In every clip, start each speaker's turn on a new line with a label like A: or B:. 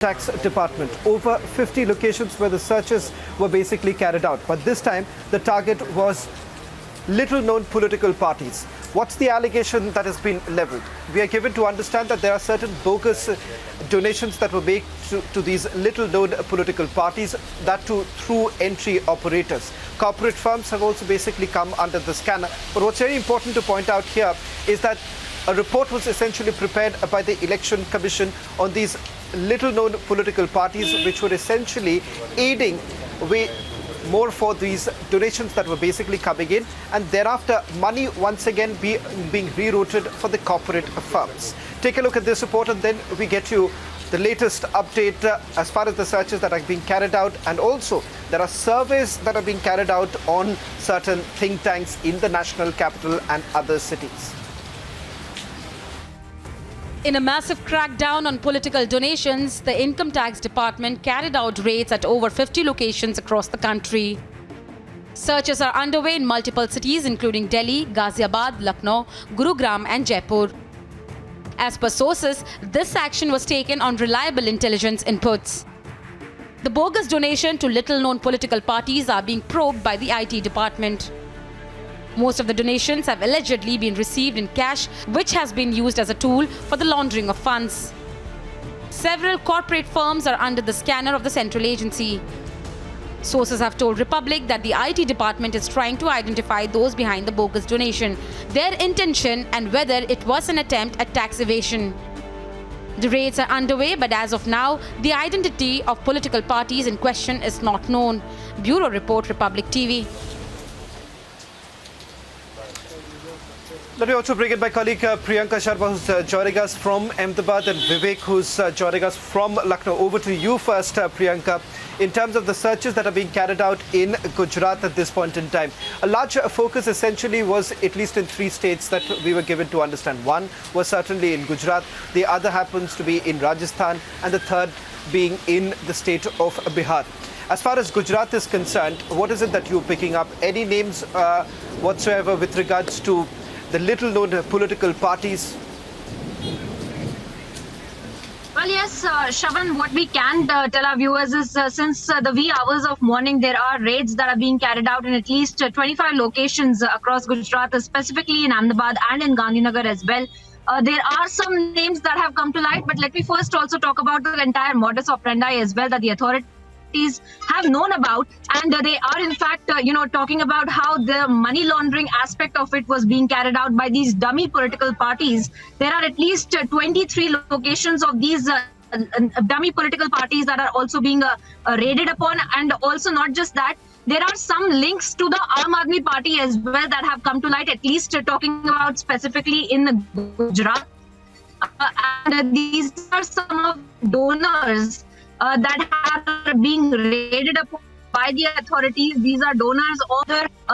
A: Tax Department. Over 50 locations where the searches were basically carried out. But this time, the target was little-known political parties. What's the allegation that has been leveled? We are given to understand that there are certain bogus donations that were made to these little-known political parties, that too through entry operators. Corporate firms have also basically come under the scanner. But what's very important to point out here is that a report was essentially prepared by the Election Commission on these little-known political parties, which were essentially aiding more for these donations that were basically coming in, and thereafter money once again being rerouted for the corporate firms. Take a look at this report and then we get you the latest update as far as the searches that are being carried out, and also there are surveys that are being carried out on certain think tanks in the national capital and other cities.
B: In a massive crackdown on political donations, the Income Tax Department carried out raids at over 50 locations across the country. Searches are underway in multiple cities including Delhi, Ghaziabad, Lucknow, Gurugram and Jaipur. As per sources, this action was taken on reliable intelligence inputs. The bogus donation to little-known political parties are being probed by the IT department. Most of the donations have allegedly been received in cash, which has been used as a tool for the laundering of funds. Several corporate firms are under the scanner of the central agency. Sources have told Republic that the IT department is trying to identify those behind the bogus donation, their intention and whether it was an attempt at tax evasion. The raids are underway, but as of now, the identity of political parties in question is not known. Bureau Report, Republic TV.
A: Let me also bring in my colleague Priyanka Sharma, who's joining us from Ahmedabad, and Vivek, who's joining us from Lucknow. Over to you first, Priyanka. In terms of the searches that are being carried out in Gujarat at this point in time, a large focus essentially was at least in 3 states that we were given to understand. One was certainly in Gujarat, the other happens to be in Rajasthan, and the third being in the state of Bihar. As far as Gujarat is concerned, what is it that you're picking up? Any names whatsoever with regards to the little-known political parties?
C: Well, yes, Shravan, what we can tell our viewers is since the wee hours of morning, there are raids that are being carried out in at least 25 locations across Gujarat, specifically in Ahmedabad and in Gandhinagar as well. There are some names that have come to light, but let me first also talk about the entire modus operandi as well that the authorities have known about, and they are in fact talking about how the money laundering aspect of it was being carried out by these dummy political parties. There are at least 23 locations of these dummy political parties that are also being raided upon, and also not just that, there are some links to the Aam Aadmi Party as well that have come to light, at least talking about specifically in Gujarat. And these are some of donors that are being raided upon by the authorities. These are donors or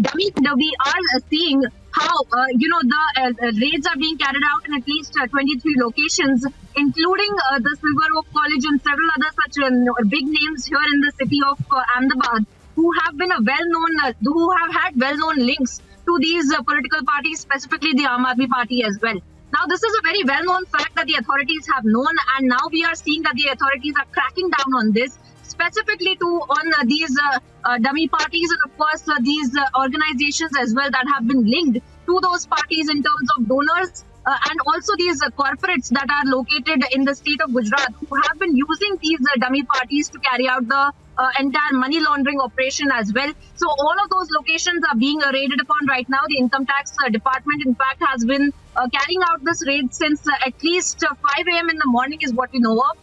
C: dummies. We are seeing how the raids are being carried out in at least 23 locations, including the Silver Oak College and several other such big names here in the city of Ahmedabad, who have been who have had well-known links to these political parties, specifically the Aam Aadmi Party as well. Now, this is a very well-known fact that the authorities have known, and now we are seeing that the authorities are cracking down on this, specifically on these dummy parties and, of course, these organizations as well that have been linked to those parties in terms of donors, and also these corporates that are located in the state of Gujarat who have been using these dummy parties to carry out the entire money laundering operation as well. So all of those locations are being raided upon right now. The Income Tax Department, in fact, has been carrying out this raid since at least 5 a.m. in the morning is what we know of.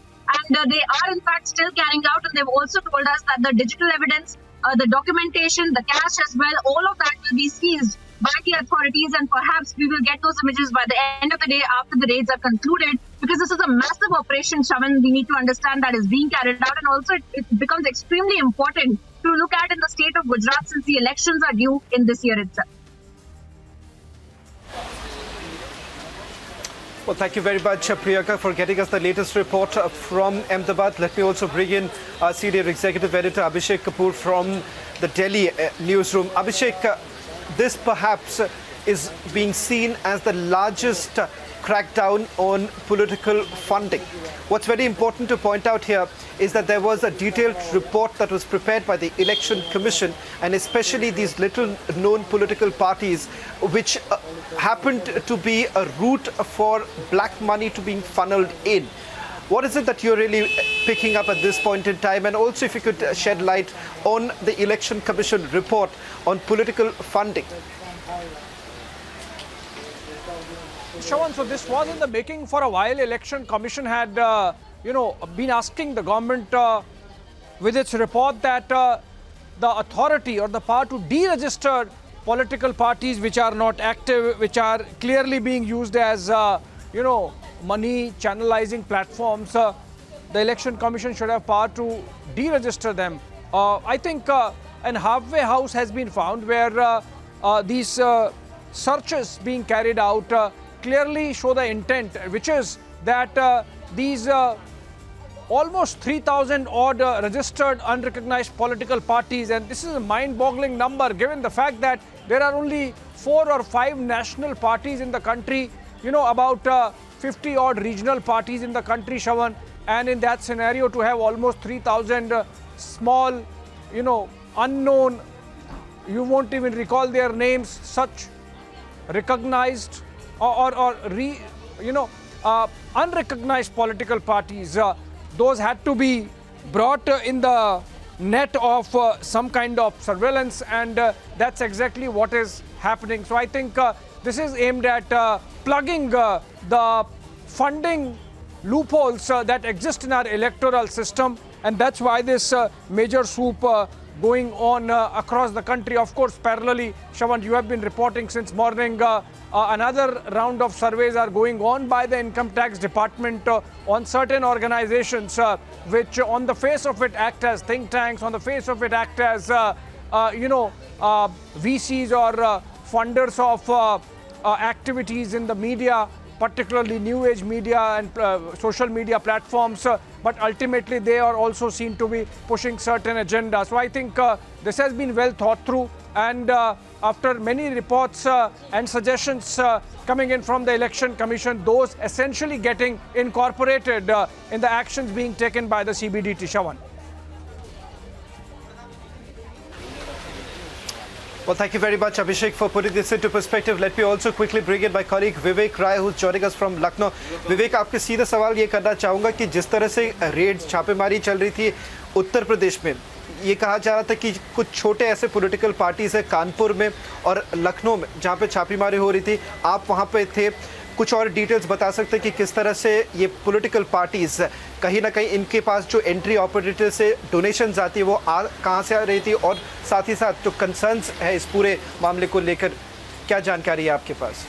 C: And they are, in fact, still carrying out. And they've also told us that the digital evidence, the documentation, the cash as well, all of that will be seized by the authorities, and perhaps we will get those images by the end of the day after the raids are concluded, because this is a massive operation, Shravan, we need to understand, that is being carried out, and also it becomes extremely important to look at in the state of Gujarat since the elections are due in this year itself.
A: Well, thank you very much, Priyanka, for getting us the latest report from Ahmedabad. Let me also bring in our senior executive editor, Abhishek Kapoor, from the Delhi newsroom. Abhishek, this perhaps is being seen as the largest crackdown on political funding. What's very important to point out here is that there was a detailed report that was prepared by the Election Commission, and especially these little known political parties which happened to be a route for black money to being funneled in. What is it that you're really picking up at this point in time? And also if you could shed light on the Election Commission report on political funding.
D: Shravan, so this was in the making for a while. Election Commission had, been asking the government with its report that the authority or the power to deregister political parties which are not active, which are clearly being used as, money channelizing platforms. The Election Commission should have power to deregister them. I think an halfway house has been found where these searches being carried out clearly show the intent, which is that these almost 3,000 odd registered unrecognized political parties, and this is a mind-boggling number given the fact that there are only 4 or 5 national parties in the country, about 50 odd regional parties in the country, Shravan, and in that scenario to have almost 3,000 small, unknown, you won't even recall their names, such recognized unrecognized political parties, those had to be brought in the net of some kind of surveillance, and that's exactly what is happening. So I think this is aimed at plugging the funding loopholes that exist in our electoral system, and that's why this major swoop going on across the country. Of course, parallelly, Shravan, you have been reporting since morning, another round of surveys are going on by the Income Tax Department on certain organizations which on the face of it act as think tanks, on the face of it act as, VCs or funders of activities in the media, particularly new age media and social media platforms, but ultimately they are also seen to be pushing certain agendas. So I think this has been well thought through, and after many reports and suggestions coming in from the Election Commission, those essentially getting incorporated in the actions being taken by the CBDT. Shravan.
A: Well, thank you very much, Abhishek, for putting this into perspective. Let me also quickly bring in my colleague Vivek Rai, who's joining us from Lucknow. Vivek, आपके सीधा सवाल ये करना चाहूँगा कि जिस तरह से रेड छापेमारी चल रही थी उत्तर प्रदेश में, ये कहा जा रहा था कि कुछ छोटे ऐसे पॉलिटिकल पार्टीज है कानपुर में और लखनऊ में जहाँ पे छापेमारी हो रही थी, आप वहाँ पे थे, कुछ और डिटेल्स बता सकते हैं कि किस तरह से ये पॉलिटिकल पार्टीज कहीं ना कहीं इनके पास जो एंट्री ऑपरेटर से डोनेशंस आती है वो कहाँ से आ रही थी, और साथ ही साथ जो कंसर्न्स है इस पूरे मामले को लेकर क्या जानकारी है आपके पास?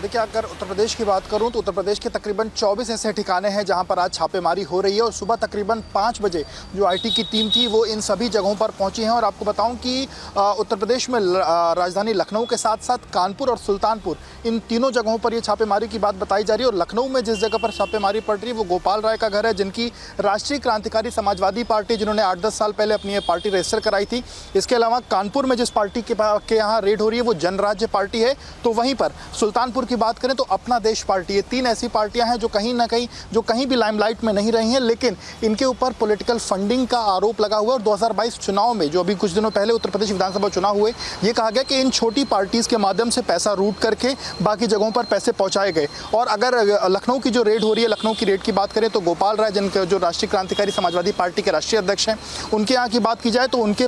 E: देखिए, अगर उत्तर प्रदेश की बात करूं तो उत्तर प्रदेश के तकरीबन 24 ऐसे ठिकाने हैं जहां पर आज छापेमारी हो रही है, और सुबह तकरीबन 5 बजे जो आईटी की टीम थी वो इन सभी जगहों पर पहुंची है। और आपको बताऊं कि उत्तर प्रदेश में राजधानी लखनऊ के साथ साथ कानपुर और सुल्तानपुर, इन तीनों जगहों पर ये छापेमारी की बात बताई जा रही है। और लखनऊ में जिस जगह पर छापेमारी पड़ रही है वो गोपाल राय का घर है, जिनकी राष्ट्रीय क्रांतिकारी समाजवादी पार्टी, जिन्होंने 8-10 साल पहले अपनी ये पार्टी रजिस्टर कराई थी। इसके अलावा कानपुर में जिस पार्टी के यहाँ रेड हो रही है वो जनराज्य पार्टी है। तो वहीं पर सुल्तानपुर की बात करें तो अपना देश पार्टी है। 3 ऐसी पार्टियां हैं जो कहीं ना कहीं, जो कहीं भी लाइमलाइट में नहीं रही हैं, लेकिन इनके ऊपर पॉलिटिकल फंडिंग का आरोप लगा हुआ है। और 2022 चुनाव में, जो अभी कुछ दिनों पहले उत्तर प्रदेश विधानसभा चुनाव हुए, ये कहा गया कि इन छोटी पार्टीज के माध्यम से पैसा रूट करके बाकी जगहों पर पैसे पहुंचाए गए। और अगर लखनऊ की जो रेड हो रही है, लखनऊ की रेड की बात करें तो गोपाल राय, जिनके जो राष्ट्रीय क्रांतिकारी समाजवादी पार्टी के राष्ट्रीय अध्यक्ष हैं, उनके यहाँ की बात की जाए तो उनके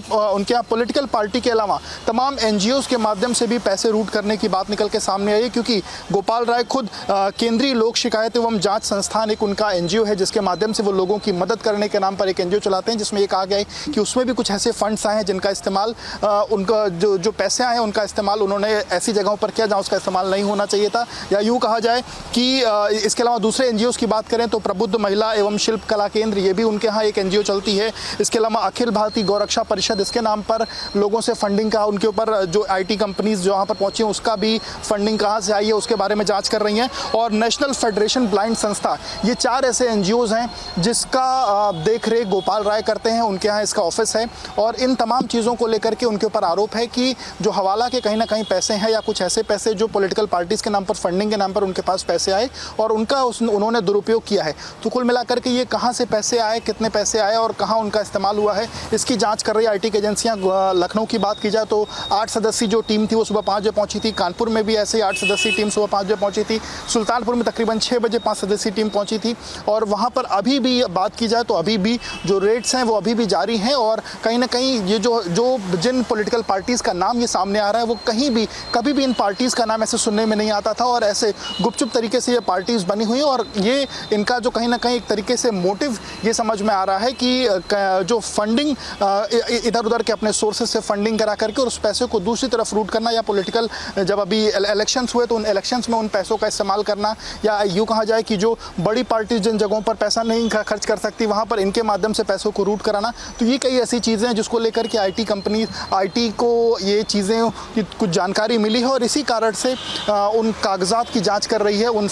E: यहाँ पॉलिटिकल पार्टी के अलावा तमाम NGOs के माध्यम से भी पैसे रूट करने की बात निकल के सामने आई है। क्योंकि गोपाल राय खुद केंद्रीय लोक शिकायत एवं जांच संस्थान, एक उनका NGO है जिसके माध्यम से वो लोगों की मदद करने के नाम पर एक NGO चलाते हैं, जिसमें ये कहा गया है कि उसमें भी कुछ ऐसे फंड्स आए हैं जिनका इस्तेमाल, उनका जो पैसे आए हैं उनका इस्तेमाल उन्होंने ऐसी जगहों पर किया जहाँ उसका इस्तेमाल नहीं होना चाहिए था। या यूँ कहा जाए कि इसके अलावा दूसरे NGOs की बात करें तो प्रबुद्ध महिला एवं शिल्प कला केंद्र, ये भी उनके यहाँ एक NGO चलती है। इसके अलावा अखिल भारतीय गौरक्षा परिषद, इसके नाम पर लोगों से फंडिंग का, उनके ऊपर जो IT कंपनीज जो वहाँ पर पहुँची हैं उसका भी फंडिंग कहाँ से आई है। उसके बारे में जांच कर रही हैं। और नेशनल फेडरेशन ब्लाइंड संस्था, ये 4 ऐसे NGOs हैं जिसका देख रेख गोपाल राय करते हैं, उनके यहाँ इसका ऑफिस है। और इन तमाम चीज़ों को लेकर के उनके ऊपर आरोप है कि जो हवाला के कहीं ना कहीं पैसे हैं या कुछ ऐसे पैसे जो पॉलिटिकल पार्टीज़ के नाम पर, फंडिंग के नाम पर उनके पास पैसे आए और उनका उन्होंने दुरुपयोग किया है। तो कुल मिलाकर के ये कहाँ से पैसे आए, कितने पैसे आए और कहाँ उनका इस्तेमाल हुआ है, इसकी जांच कर रही है IT की एजेंसियां। लखनऊ की बात की जाए तो 8 सदस्यीय जो टीम थी वो सुबह 5 बजे पहुंची थी। कानपुर में भी ऐसे ही 8 सदस्यीय टीम सुबह 5 बजे पहुंची थी। सुल्तानपुर में तकरीबन 6 बजे 5 सदस्यीय टीम पहुंची थी। और वहाँ पर अभी भी बात की जाए तो अभी भी जो रेड्स हैं वो अभी भी जारी हैं। और कहीं ना कहीं ये जो जिन पॉलिटिकल पार्टीज़ का नाम ये सामने आ रहा है वो कहीं भी कभी भी इन पार्टीज़ का नाम ऐसे सुनने में नहीं आता था और ऐसे गुपचुप तरीके से ये पार्टीज़ बनी हुई हैं। और ये इनका जो कहीं ना कहीं एक तरीके से मोटिव ये समझ में आ रहा है कि जो फंडिंग इधर उधर के अपने सोर्सेज से फंडिंग करा करके और उस पैसे को दूसरी तरफ रूट करना, या पॉलिटिकल जब अभी इलेक्शंस हुए तो उन इलेक्शंस में उन पैसों का इस्तेमाल करना, या यूँ कहा जाए कि जो बड़ी पार्टी जिन जगहों पर पैसा नहीं खर्च कर सकती वहाँ पर इनके माध्यम से पैसों को रूट कराना। तो ये कई ऐसी चीज़ें हैं जिसको लेकर के IT कंपनी, IT को ये चीज़ें की कुछ जानकारी मिली है और इसी कारण से उन कागजात की जांच कर रही है, उन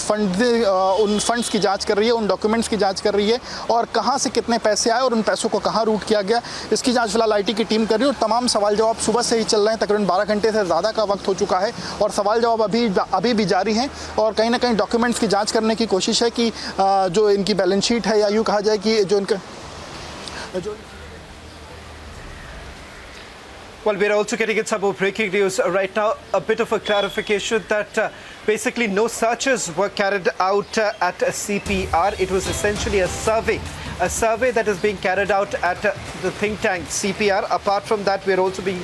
E: फंड्स की जांच कर रही है, उन डॉक्यूमेंट्स की जांच कर रही है और कहां से कितने पैसे आए और उन पैसों को कहां रूट किया गया, इसकी जांच फिलहाल IT की टीम कर रही है। और तमाम सवाल जवाब सुबह से ही चल रहे हैं, तकरीबन 12 घंटे से ज़्यादा का वक्त हो चुका है और सवाल जवाब अभी भी जारी हैं। और कहीं ना कहीं डॉक्यूमेंट्स की जाँच करने की कोशिश है कि जो इनकी बैलेंस शीट है, या यूँ कहा जाए कि जो इनका
A: Well, we're also getting in some more breaking news right now. A bit of a clarification that basically no searches were carried out at CPR. It was essentially a survey that is being carried out at the think tank CPR. Apart from that, we're also being